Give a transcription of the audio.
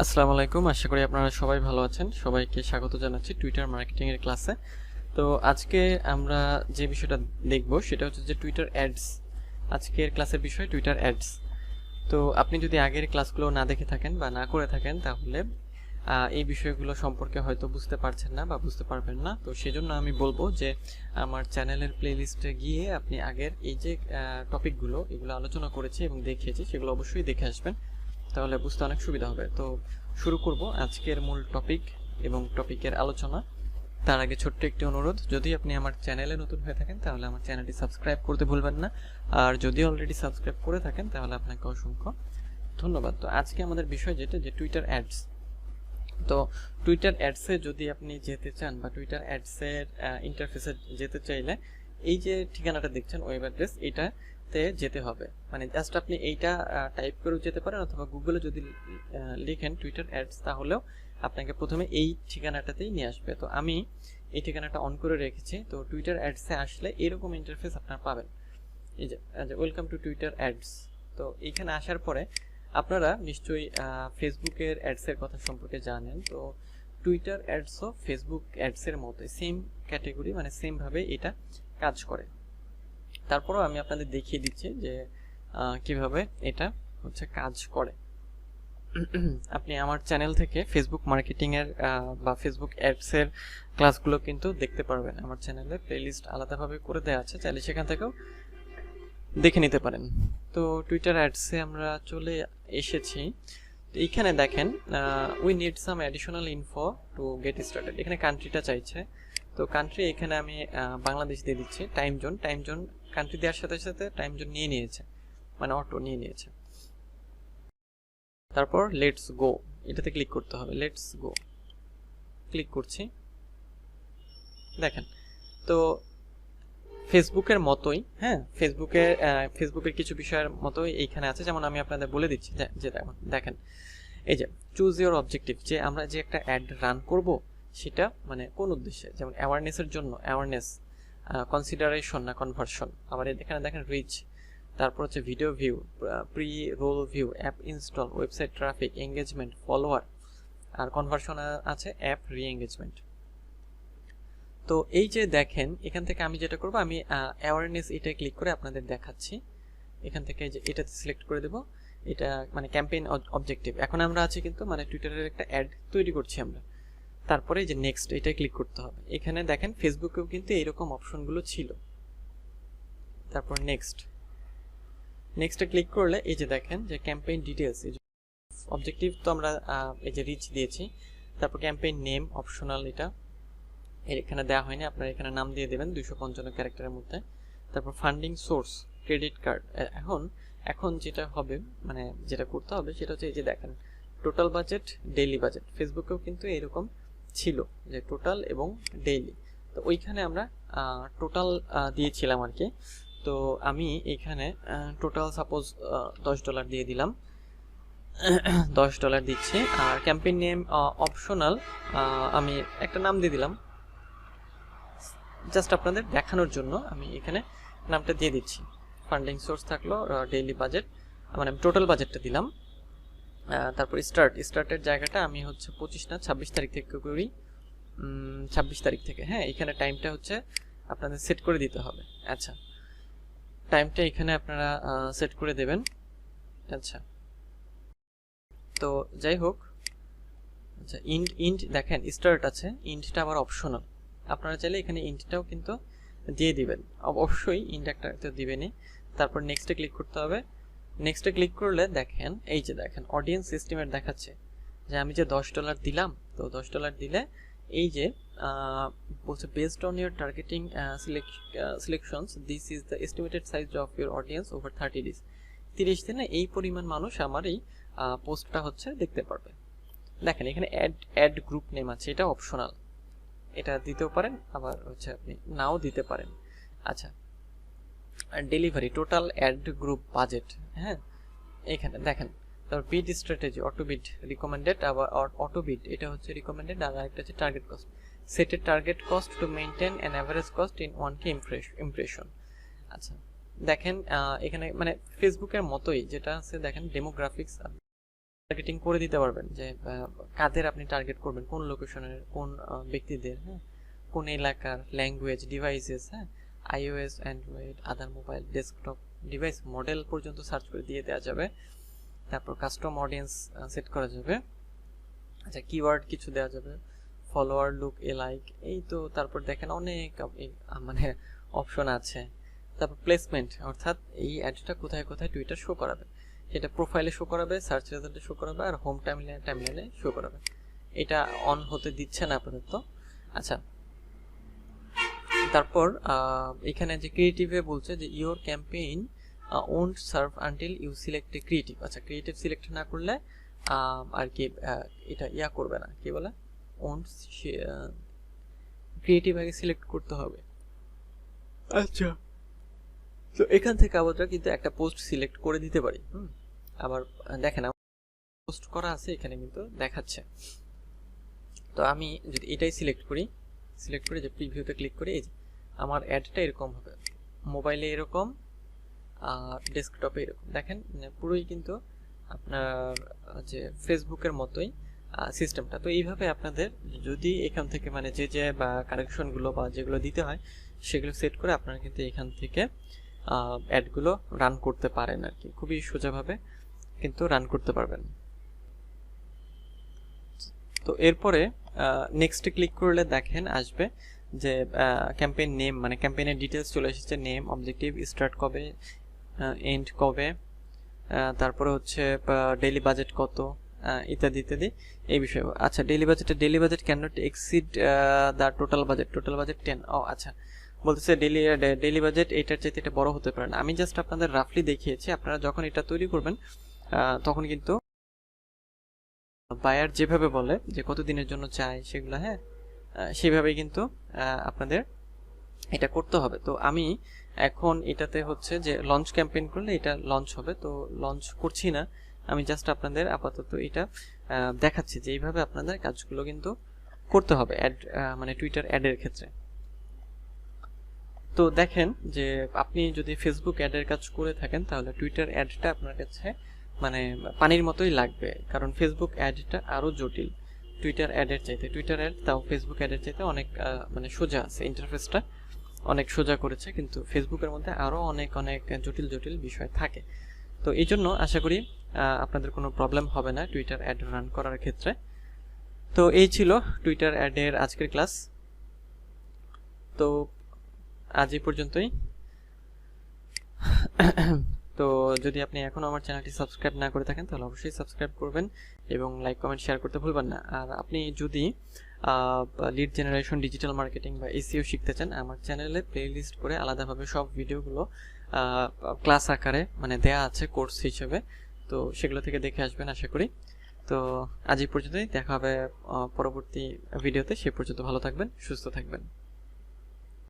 আসসালামু আলাইকুম, আশা করি আপনারা সবাই ভালো আছেন। সবাইকে স্বাগত জানাচ্ছি টুইটার মার্কেটিং এর ক্লাসে। তো আজকে আমরা যে বিষয়টা দেখব সেটা হচ্ছে যে টুইটার অ্যাডস। আজকের ক্লাসের বিষয় টুইটার অ্যাডস। তো আপনি যদি আগের ক্লাসগুলো না দেখে থাকেন বা না করে থাকেন তাহলে এই বিষয়গুলো সম্পর্কে হয়তো বুঝতে পারছেন না বা বুঝতে পারবেন না। তো সেজন্য আমি বলবো যে আমার চ্যানেলের প্লেলিস্টে গিয়ে আপনি আগের এই যে টপিকগুলো এগুলো আলোচনা করেছি এবং দেখিয়েছি সেগুলো অবশ্যই দেখে আসবেন, তাহলে বুঝতে অনেক সুবিধা হবে। তো শুরু করব আজকের মূল টপিক এবং টপিকের আলোচনা। তার আগে ছোট্ট একটি অনুরোধ, যদি আপনি আমার চ্যানেলে নতুন হয়ে থাকেন তাহলে আমার চ্যানেলটি সাবস্ক্রাইব করতে ভুলবেন না, আর যদি অলরেডি সাবস্ক্রাইব করে থাকেন তাহলে আপনাকে অসংখ্য ধন্যবাদ। তো আজকে আমাদের বিষয় যেটা যে টুইটার অ্যাডস। তো টুইটার অ্যাডসে যদি আপনি যেতে চান বা টুইটার অ্যাডসের ইন্টারফেসে যেতে চাইলে এই যে ঠিকানাটা দেখছেন ওয়েব অ্যাড্রেস, এটাতে যেতে হবে। মানে জাস্ট আপনি এইটা টাইপ করেও যেতে পারেন, অথবা গুগলে যদি লিখেন টুইটার অ্যাডস তাহলেও আপনাকে প্রথমে এই ঠিকানাটাতেই নিয়ে আসবে। তো আমি এই ঠিকানাটা অন করে রেখেছি। তো টুইটার অ্যাডসে আসলে এরকম ইন্টারফেস আপনারা পাবেন। এই যে ওয়েলকাম টু টুইটার অ্যাডস। তো এইখানে আসার পরে আপনারা নিশ্চয়ই ফেসবুকের অ্যাডসের কথা সম্পর্কে জানেন। তো টুইটার অ্যাডসও ফেসবুক অ্যাডসের মতো সেম ক্যাটেগরি, মানে সেমভাবে এটা কাজ করে। তারপরেও আমি আপনাদের দেখিয়ে দিচ্ছি যে কিভাবে এটা হচ্ছে কাজ করে। আপনি আমার চ্যানেল থেকে ফেসবুক মার্কেটিংয়ের বা ফেসবুক অ্যাডসের ক্লাসগুলো কিন্তু দেখতে পারবেন। আমার চ্যানেলে প্লেলিস্ট আলাদাভাবে করে দেওয়া আছে, চাইলে সেখান থেকেও দেখে নিতে পারেন। তো টুইটার অ্যাডসে আমরা চলে এসেছি। তো এইখানে দেখেন we need some additional info to get started. এখানে কান্ট্রিটা চাইছে। তো কান্ট্রি এখানে আমি বাংলাদেশ দিয়ে দিচ্ছি। টাইম জোন কান্ট্রি দেওয়ার সাথে সাথে টাইম জোন নিয়ে নিয়েছে, মানে অটো নিয়ে নিয়েছে। তারপর লেটস গো, এটাতে ক্লিক করতে হবে। লেটস গো ক্লিক করছি। দেখেন তো ফেসবুকের মতোই, হ্যাঁ, ফেসবুকের কিছু বিষয়ের মতোই এইখানে আছে। যেমন আমি আপনাদের বলে দিচ্ছি যে দেখেন এই যে চুজ ইওর অবজেক্টিভ, যে আমরা যে একটা অ্যাড রান করব সেটা মানে কোন উদ্দেশ্যে, যেমন অ্যাওয়ারনেসের জন্য, অ্যাওয়ারনেস, কনসিডারেশন না কনভার্সন। আবার এখানে দেখেন রিচ, তারপর হচ্ছে video view, pre roll view, app install, website traffic, engagement, follower, আর কনভার্সন আছে অ্যাপ রি এঙ্গেজমেন্ট। তো এই যে দেখেন এখান থেকে আমি যেটা করব, আমি অ্যাওয়ারনেস এটা ক্লিক করে আপনাদের দেখাচ্ছি। এখান থেকে যে এটাতে সিলেক্ট করে দেব, এটা মানে ক্যাম্পেইন অবজেক্টিভ। এখন আমরা আছি কিন্তু মানে টুইটারের একটা অ্যাড তৈরি করছি আমরা। তারপরে যে নেক্সট এটাই ক্লিক করতে হবে। এখানে দেখেন ফেসবুকেও কিন্তু এইরকম অপশনগুলো ছিল। তারপর নেক্সটে ক্লিক করলে এই যে দেখেন যে ক্যাম্পেইন ডিটেলস, এই যে অবজেক্টিভ তো আমরা এই যে রিচ দিয়েছি। তারপর ক্যাম্পেইন নেম অপশনাল, এটা এখানে দেওয়া হয়নি, আপনারা এখানে নাম দিয়ে দেবেন 255 ক্যারেক্টারের মধ্যে। তারপর ফান্ডিং সোর্স ক্রেডিট কার্ড। এখন যেটা হবে মানে যেটা করতে হবে সেটা হচ্ছে এই যে দেখেন টোটাল বাজেট, ডেইলি বাজেট। ফেসবুকেও কিন্তু এরকম ছিল যে টোটাল এবং ডেইলি। তো ওইখানে আমরা টোটাল দিয়েছিলাম আর কি। তো আমি এখানে টোটাল সাপোজ $10 দিয়ে দিলাম, $10 দিচ্ছি। আর ক্যাম্পেইন নেম অপশনাল, আমি একটা নাম দিয়ে দিলাম জাস্ট আপনাদের দেখানোর জন্য। আমি এখানে নামটা দিয়ে দিচ্ছি। ফান্ডিং সোর্স থাকলো, ডেইলি বাজেট, মানে টোটাল বাজেটটা দিলাম। তারপর স্টার্টের জায়গাটা আমি হচ্ছে 25 না 26 তারিখ থেকে করি, 26 তারিখ থেকে। হ্যাঁ, এখানে টাইমটা হচ্ছে আপনাদের সেট করে দিতে হবে। আচ্ছা, টাইমটা এখানে আপনারা সেট করে দেবেন। আচ্ছা, তো যাই হোক, আচ্ছা ইন্ট দেখেন স্টার্ট আছে, ইন্টটা আবার অপশনাল। আপনারা চাইলে এখানে ইন্টটাও কিন্তু দিয়ে দিবেন, অবশ্যই ইন্ট একটা তো দিবেনই। তারপর নেক্সটে ক্লিক করতে হবে। নেক্সটে ক্লিক করলে দেখেন এই যে দেখেন অডিয়েন্স এস্টিমেট দেখাচ্ছে যে আমি যে $10 দিলাম, তো $10 দিলে এই যে বলছে based on your targeting selections this is the estimated size of your audience over 30 days। 30 দিনে এই পরিমাণ মানুষ আমার এই পোস্টটা হচ্ছে দেখতে পারবে। দেখেন এখানে অ্যাড গ্রুপ নেম আছে, এটা অপশনাল, এটা দিতেও পারেন, আবার হচ্ছে আপনি নাও দিতে পারেন। আচ্ছা, delivery total ad group budget, হ্যাঁ এখানে দেখেন। তারপর bid strategy, auto bid recommended, আবার অটো বিড এটা হচ্ছে রিকমেন্ডেড, আর একটা হচ্ছে target cost. Set target cost to maintain an average cost in 1K impression. আচ্ছা দেখেন এখানে মানে ফেসবুকের মতোই যেটা আছে দেখেন ডেমোগ্রাফিক্স, সেটিং করে দিতে পারবেন যে কাদের আপনি টার্গেট করবেন, কোন লোকেশনের, কোন ব্যক্তিদের, হ্যাঁ, কোন এলাকার, ল্যাঙ্গুয়েজ, ডিভাইসেস, হ্যাঁ, iOS, অ্যান্ড্রয়েড, আদার মোবাইল, ডেস্কটপ ডিভাইস, মডেল পর্যন্ত সার্চ করে দিয়ে দেওয়া যাবে। তারপর কাস্টম অডিয়েন্স সেট করা যাবে। আচ্ছা, কিওয়ার্ড কিছু দেওয়া যাবে, ফলোয়ার, লুক, এ লাইক, এই তো। তারপর দেখেন অনেক মানে অপশন আছে। তারপর প্লেসমেন্ট, অর্থাৎ এই অ্যাডটা কোথায় কোথায় টুইটার শো করাবে, সেটা প্রোফাইলে শো করাবে, সার্চ রেজাল্টে শো করাবে, আর হোম টাইমলাইনে শো করাবে। এটা অন হতে দিচ্ছে না আপাতত। আচ্ছা, তারপর এখানে যে ক্রিয়েটিভে বলছে যে your campaign won't serve until you select a creative. আচ্ছা, ক্রিয়েটিভ সিলেক্ট না করলে আর কি এটা ইয়া করবে না, কি বলে, ওন্ট, ক্রিয়েটিভ আগে সিলেক্ট করতে হবে। আচ্ছা, তো এখান থেকে আমরা কিন্তু একটা পোস্ট সিলেক্ট করে দিতে পারি। আবার দেখেন পোস্ট করা আছে এখানে কিন্তু দেখাচ্ছে। তো আমি যদি এটাই সিলেক্ট করি যে প্রিভিউতে ক্লিক করি, এই যে আমার অ্যাডটা এরকম হবে, মোবাইলে এরকম আর ডেস্কটপে এরকম। দেখেন পুরোই কিন্তু আপনার যে ফেসবুকের মতোই সিস্টেমটা। তো এইভাবে আপনাদের যদি এখান থেকে মানে যে বা কারেকশনগুলো বা যেগুলো দিতে হয় সেগুলো সেট করে আপনারা কিন্তু এখান থেকে অ্যাডগুলো রান করতে পারেন আর কি, খুবই সোজাভাবে কিন্তু রান করতে পারবেন। তো এরপরে নেক্সটে ক্লিক করলে দেখেন আসবে যে ক্যাম্পেইন নেম, মানে ক্যাম্পেইনের ডিটেলস চলে এসেছে, নেম, অবজেক্টিভ, স্টার্ট কবে, এন্ড কবে, তারপরে হচ্ছে ডেইলি বাজেট কত, ইত্যাদি ইত্যাদি এই বিষয়ে। আচ্ছা, daily budget can not exceed the total budget 10। ও আচ্ছা, বলতেছে ডেইলি বাজেট এটার চাইতে এটা বড় হতে পারে না। আমি জাস্ট আপনাদের রাফলি দেখিয়েছি, আপনারা যখন এটা তৈরি করবেন তখন কিন্তু বায়ার যেভাবে বলে যে কত দিনের জন্য চাই সেগুলো, হ্যাঁ, সেভাবেই কিন্তু আপনাদের এটা করতে হবে। তো আমি এখন এটাতে হচ্ছে যে লঞ্চ ক্যাম্পেইন করলে এটা লঞ্চ হবে, তো লঞ্চ করছি না, আমি জাস্ট আপনাদের আপাতত এটা দেখাচ্ছি যে এইভাবে আপনাদের কাজগুলো কিন্তু করতে হবে অ্যাড মানে টুইটার অ্যাডের ক্ষেত্রে। তো দেখেন যে আপনি যদি ফেসবুক অ্যাডের কাজ করে থাকেন তাহলে টুইটার অ্যাডটা আপনার কাছে মানে পানির মতোই লাগবে, কারণ ফেসবুক অ্যাডটা আরও জটিল টুইটার অ্যাডের চাইতে। টুইটার অ্যাড তাও ফেসবুক অ্যাডের চাইতে অনেক মানে সোজা আছে, ইন্টারফেসটা অনেক সোজা করেছে, কিন্তু ফেসবুকের মধ্যে আরও অনেক জটিল বিষয় থাকে। তো এই জন্য আশা করি আপনাদের কোনো প্রবলেম হবে না টুইটার অ্যাড রান করার ক্ষেত্রে। তো এই ছিল টুইটার অ্যাডের আজকের ক্লাস। তো আজ এই পর্যন্তই। তো যদি আপনি এখনও আমার চ্যানেলটি সাবস্ক্রাইব না করে থাকেন তাহলে অবশ্যই সাবস্ক্রাইব করবেন এবং লাইক, কমেন্ট, শেয়ার করতে ভুলবেন না। আর আপনি যদি লিড জেনারেশন, ডিজিটাল মার্কেটিং বা এসইও শিখতে চান, আমার চ্যানেলে প্লেলিস্ট করে আলাদাভাবে সব ভিডিওগুলো ক্লাস আকারে মানে দেয়া আছে কোর্স হিসেবে, তো সেগুলো থেকে দেখে আসবেন আশা করি। তো আজ এই পর্যন্তই, দেখা হবে পরবর্তী ভিডিওতে। সে পর্যন্ত ভালো থাকবেন, সুস্থ থাকবেন।